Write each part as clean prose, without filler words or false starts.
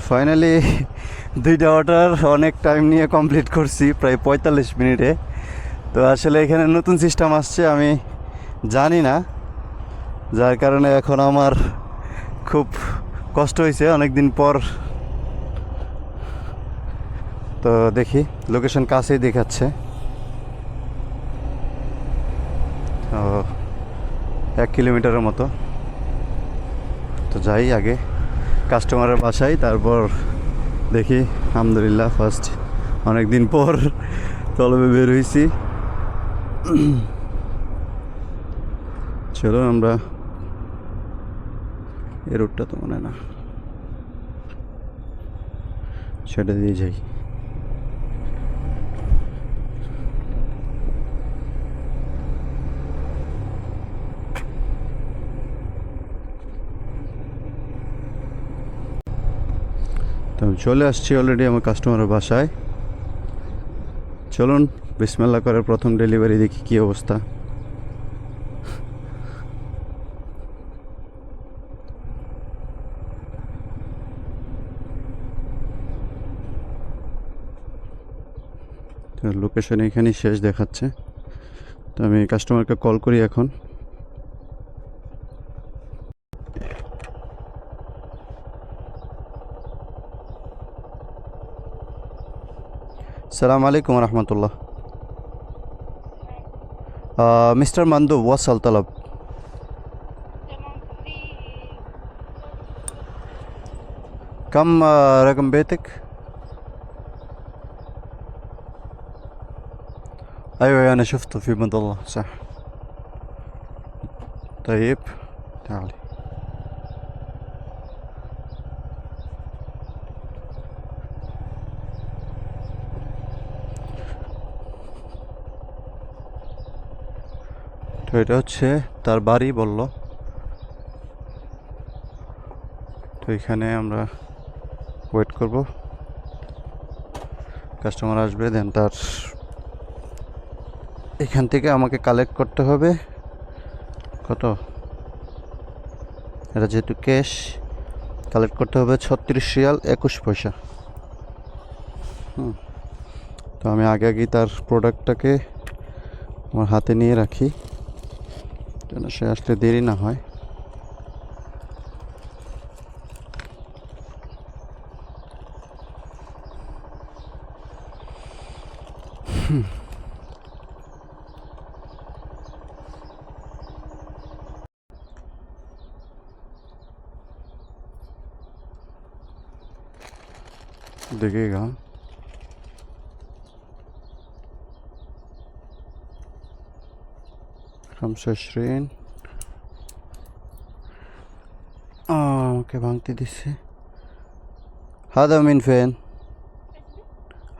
Finally দুইটা order অনেক time নিয়ে কমপ্লিট করছি, প্রায় 45 মিনিটে। তো আসলে এখানে নতুন সিস্টেম আসছে, আমি জানি না, যার কারণে এখন আমার খুব কষ্ট হয়েছে অনেক দিন পর। তো দেখি, লোকেশন কাছেই দেখাচ্ছে। তো 1 কিলোমিটারের মতো। তো যাই আগে কাস্টমারের বাসায়, তারপর দেখি। আলহামদুলিল্লাহ ফার্স্ট অনেক দিন পর তলবে বের হয়েছি। চলো আমরা, এই রুটটা তো মনে না, সেটা দিয়ে যাই। তো আমি চলে আসছি অলরেডি আমার কাস্টমারের বাসায়। চলুন বিসমিল্লাহ করে প্রথম ডেলিভারি দেখি কী অবস্থা। তো লোকেশন এখানেই শেষ দেখাচ্ছে। তো আমি কাস্টমারকে কল করি এখন। السلام عليكم ورحمة الله. مستر مندوب وصل طلب. كم رقم بيتك؟ أيوة أنا شفته في مظلة صح. طيب تعالي. তো এটা হচ্ছে তার বাড়ি বলল। তো এখানে আমরা ওয়েট করব, কাস্টমার আসবে, দেন তার এখান থেকে আমাকে কালেক্ট করতে হবে। কত এটা, যেহেতু ক্যাশ, কালেক্ট করতে হবে 36 রিয়াল 21 পয়সা। তো আমি আগেই তার প্রোডাক্টটাকে আমার হাতে নিয়ে রাখি, যেন সে আসলে দেরি না হয়। دقيقة. خمسة وعشرين. اوكي بانكتي ديسي. هذا من فين؟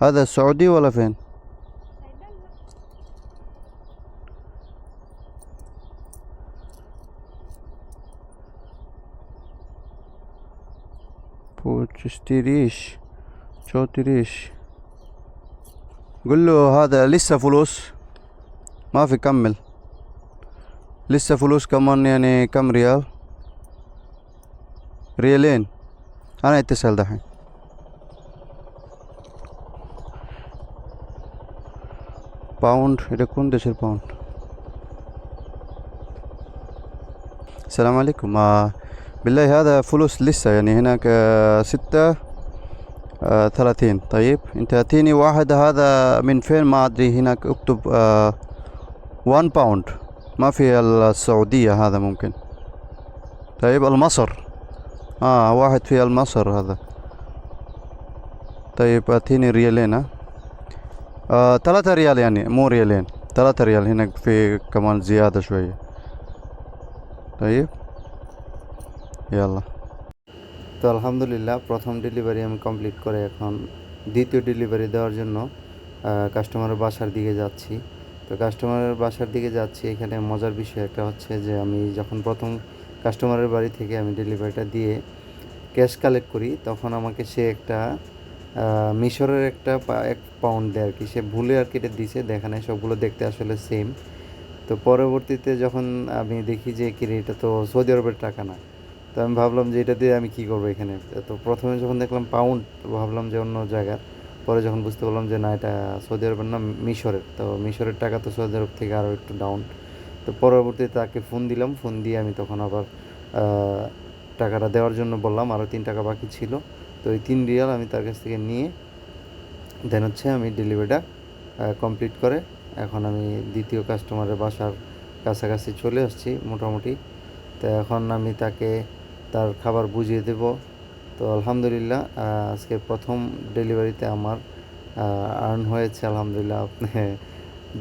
هذا سعودي ولا فين؟ تشتريش 34. قل له هذا لسه فلوس، ما في كمل، لسه فلوس كمان، يعني كم ريال؟ ريالين. أنا اتصل دحين. باوند، এটা কোন দেশের পাউন্ড؟ السلام عليكم. بالله هذا فلوس لسه، يعني هناك 36. طيب انت اتيني واحد، هذا من فين ما ادري، هناك اكتب 1 باوند، ما في السعودية، هذا ممكن. طيب المصر، واحد في المصر هذا. طيب اتيني ريالين. 3 ريال، يعني مو ريالين، 3 ريال، هناك في كمان زيادة شوية. طيب يلا. তো আলহামদুলিল্লাহ প্রথম ডেলিভারি আমি কমপ্লিট করে এখন দ্বিতীয় ডেলিভারি দেওয়ার জন্য কাস্টমারের বাসার দিকে যাচ্ছি। তো কাস্টমারের বাসার দিকে যাচ্ছি, এখানে মজার বিষয় একটা হচ্ছে যে আমি যখন প্রথম কাস্টমারের বাড়ি থেকে আমি ডেলিভারিটা দিয়ে ক্যাশ কালেক্ট করি, তখন আমাকে সে একটা মিশরের একটা 1 পাউন্ড দেয় আর কি, সে ভুলে আর কি এটা দিছে, দেখা নাই, সবগুলো দেখতে আসলে সেম। তো পরবর্তীতে যখন আমি দেখি যে কি এটা তো সৌদি আরবের টাকা না, তো আমি ভাবলাম যে এটা দিয়ে আমি কী করবো এখানে। তো প্রথমে যখন দেখলাম পাউন্ড, তো ভাবলাম যে অন্য জায়গার। পরে যখন বুঝতে পারলাম যে না, এটা সৌদি আরবের না, মিশরের। তো মিশরের টাকা তো সৌদি আরব থেকে আরও একটু ডাউন। তো পরবর্তীতে তাকে ফোন দিলাম, ফোন দিয়ে আমি তখন আবার টাকাটা দেওয়ার জন্য বললাম, আরও 3 টাকা বাকি ছিল। তো ওই 3 রিয়াল আমি তার কাছ থেকে নিয়ে দেন হচ্ছে আমি ডেলিভারিটা কমপ্লিট করে এখন আমি দ্বিতীয় কাস্টমারের বাসার কাছাকাছি চলে আসছি মোটামুটি। তো এখন আমি তাকে তার খাবার বুঝিয়ে দেব। তো আলহামদুলিল্লাহ আজকে প্রথম ডেলিভারিতে আমার আর্ন হয়েছে আলহামদুলিল্লাহ।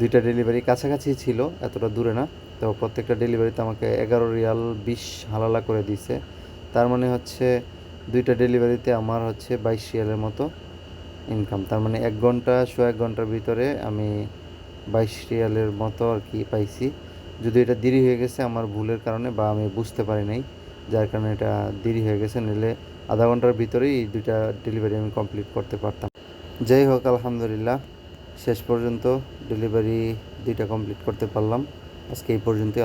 2টা ডেলিভারি কাছাকাছি ছিল, এতটা দূরে না। তো প্রত্যেকটা ডেলিভারিতে আমাকে 11 রিয়াল 20 হালালা করে দিছে। তার মানে হচ্ছে 2টা ডেলিভারিতে আমার হচ্ছে 22 রিয়ালের মতো ইনকাম। তার মানে 1 ঘন্টা 1.5 ঘন্টার ভিতরে আমি 22 রিয়ালের মতো আর কি পাইছি। যদি এটা দেরি হয়ে গেছে আমার ভুলের কারণে, বা আমি বুঝতে পারি নাই, যার কারণে এটা দেরি হয়ে গেছে, নিলে আধা ঘন্টার ভিতরেই এই 2টা ডেলিভারি আমি কমপ্লিট করতে পারতাম। যাই হোক আলহামদুলিল্লাহ, শেষ পর্যন্ত ডেলিভারি 2টা কমপ্লিট করতে পারলাম। আজকে এই পর্যন্তই।